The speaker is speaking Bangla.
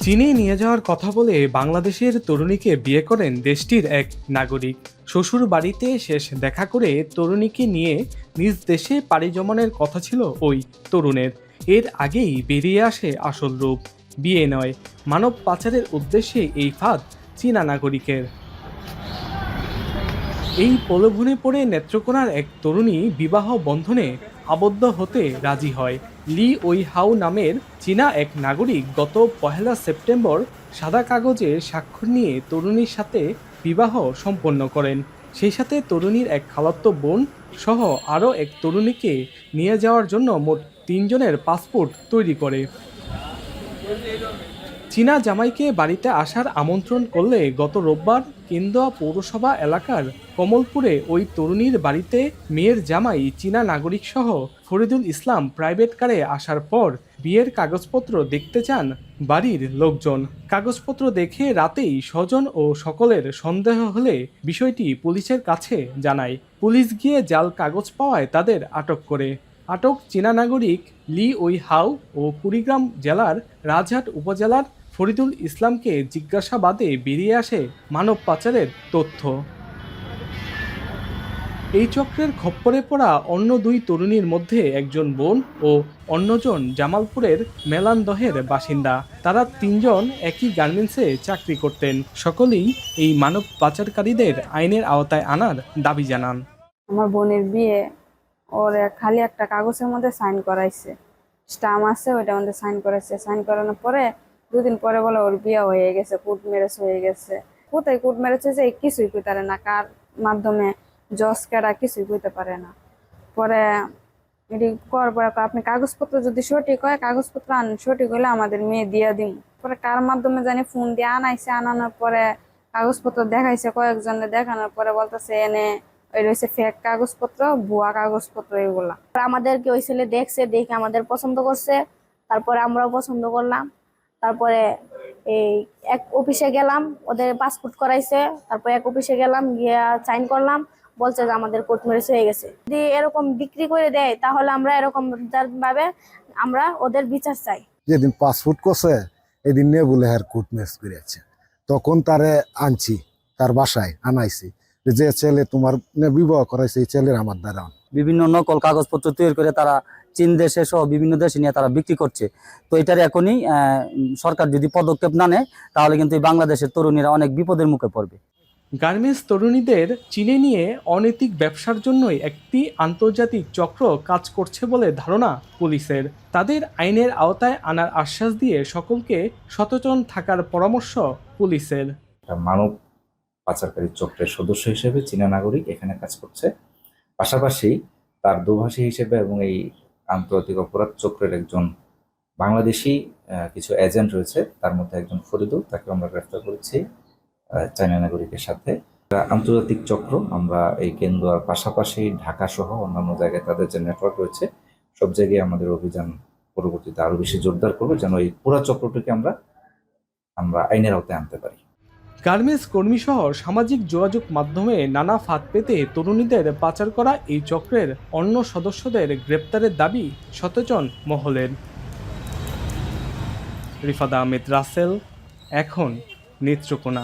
চীনে নিয়ে যাওয়ার কথা বলে বাংলাদেশের তরুণীকে বিয়ে করেন দেশটির এক নাগরিক। শ্বশুর বাড়িতে শেষ দেখা করে তরুণীকে নিয়ে নিজ দেশে পাড়ি জমানোর কথা ছিল ওই তরুণের। এর আগেই বেরিয়ে আসে আসল রূপ। বিয়ে নয়, মানব পাচারের উদ্দেশ্যে এই ফাঁদ চীনা নাগরিকের। এই প্রলোভনে পড়ে নেত্রকোনার এক তরুণী বিবাহ বন্ধনে আবদ্ধ হতে রাজি হয়। লি ওই হাউ নামের চীনা এক নাগরিক গত 1 সেপ্টেম্বর সাদা কাগজে স্বাক্ষর নিয়ে তরুণীর সাথে বিবাহ সম্পন্ন করেন। সেই সাথে তরুণীর এক খালাতো বোন সহ আরও এক তরুণীকে নিয়ে যাওয়ার জন্য মোট 3 জনের পাসপোর্ট তৈরি করে। চীনা জামাইকে বাড়িতে আসার আমন্ত্রণ করলে গত রোববার কেন্দুয়া পৌরসভা এলাকার কমলপুরে ওই তরুণীর বাড়িতে মেয়ের জামাই চীনা নাগরিকসহ ফরিদুল ইসলাম প্রাইভেট কারে আসার পর বিয়ের কাগজপত্র দেখতে চান বাড়ির লোকজন। কাগজপত্র দেখে রাতেই স্বজন ও সকলের সন্দেহ হলে বিষয়টি পুলিশের কাছে জানায়। পুলিশ গিয়ে জাল কাগজ পাওয়ায় তাদের আটক করে। আটক চীনা নাগরিক লি ওই হাউ ও কুড়িগ্রাম জেলার রাজহাট উপজেলার ফরিদুল ইসলামকে জিজ্ঞাসাবাদে বেরিয়ে আসে মানব পাচারের তথ্য। এই চক্রের খপ্পরে পড়া অন্য 2 তরুণীর মধ্যে একজন বোন ও অন্যজন জামালপুরের মেলান্দহের বাসিন্দা। তারা 3জন একই গার্মেন্টসে চাকরি করতেন। সকলেই এই মানব পাচারকারীদের আইনের আওতায় আনার দাবি জানান। আমার বোনের বিয়ে, ওর খালি একটা কাগজের মধ্যে সাইন করাইছে, স্টাম্প আছে, ওইটার মধ্যে সাইন করাইছে। সাইন করানোর পরে 2 দিন পরে বলে ওর বিয়ে হয়ে গেছে, কোর্ট ম্যারেজ হয়ে গেছে। কোথায় কোর্ট ম্যারেজ হয়েছে কিছুই কইতে পারে না, কার মাধ্যমে জজ কেডা কিছুই কইতে পারে না। পরে এটি করার পরে আপনি কাগজপত্র যদি সঠিক হয়, কাগজপত্র আন, সঠিক হলে আমাদের মেয়ে দিয়ে দিন। পরে কার মাধ্যমে জানি ফোন দিয়ে আনাইছে, আনানোর পরে কাগজপত্র দেখাইছে, কয়েকজনে দেখানোর পরে বলতেছে এনে ওই রয়েছে ফেক কাগজপত্র, ভুয়া কাগজপত্র, এগুলা। আমাদেরকে ওই ছেলে দেখছে, দেখে আমাদের পছন্দ করছে, তারপরে আমরাও পছন্দ করলাম। তারপরে এই এক অফিসে গেলাম, ওদের পাসপোর্ট করাইছে। তারপর এক অফিসে গেলাম, গিয়ে সাইন করলাম, বলছে যে আমাদের কোর্ট ম্যারেজ হয়ে গেছে। যদি এরকম বিক্রি করে দেয় তাহলে আমরা এরকম ভাবে আমরা ওদের বিচার চাই। যেদিন পাসপোর্ট করছে এদিন নিয়ে বলে হ্যাঁ কোর্ট ম্যারেজ করেছে। তখন তারে আনছি, তার বাসায় আনাইছি, যে ছেলে তোমার বিবাহ করাইছে এই ছেলের আমার দ্বারা। বিভিন্ন নকল কাগজপত্র তৈরি করে তারা চীন দেশে সহ বিভিন্ন দেশে নিয়ে তারা বিক্রি করছে। তো এটার এখনই সরকার যদি পদক্ষেপ না নেয় তাহলে কিন্তু বাংলাদেশের তরুণীরা অনেক বিপদের মুখে পড়বে। গার্মেন্টস তরুণীদের চীনে নিয়ে অনৈতিক ব্যবসার জন্যই একটি আন্তর্জাতিক চক্র কাজ করছে বলে ধারণা পুলিশের। তাদের আইনের আওতায় আনার আশ্বাস দিয়ে সকলকে সচেতন থাকার পরামর্শ পুলিশের। মানব পাচারকারী চক্রের সদস্য হিসেবে চীনা নাগরিক এখানে কাজ করছে। পাশাপাশি তার দোভাষী হিসেবে এবং এই আন্তর্জাতিক অপরাধ চক্রের একজন বাংলাদেশি কিছু এজেন্ট রয়েছে, তার মধ্যে একজন ফরিদুল, তাকে আমরা গ্রেফতার করেছি চায়না নাগরিকের সাথে। আন্তর্জাতিক চক্র আমরা এই কেন্দুয়ার পাশাপাশি ঢাকা সহ অন্যান্য জায়গায় তাদের যে নেটওয়ার্ক রয়েছে সব জায়গায় আমাদের অভিযান পরবর্তীতে আরো বেশি জোরদার করবো, যেন এই পুরো চক্রটিকে আমরা আইনের আওতায় আনতে পারি। গার্মেন্টস কর্মীসহ সামাজিক যোগাযোগ মাধ্যমে নানা ফাঁদ পেতে তরুণীদের পাচার করা এই চক্রের অন্য সদস্যদের গ্রেপ্তারের দাবি সচেতন মহলের। রিফাদা আহমেদ রাসেল, এখন নেত্রকোনা।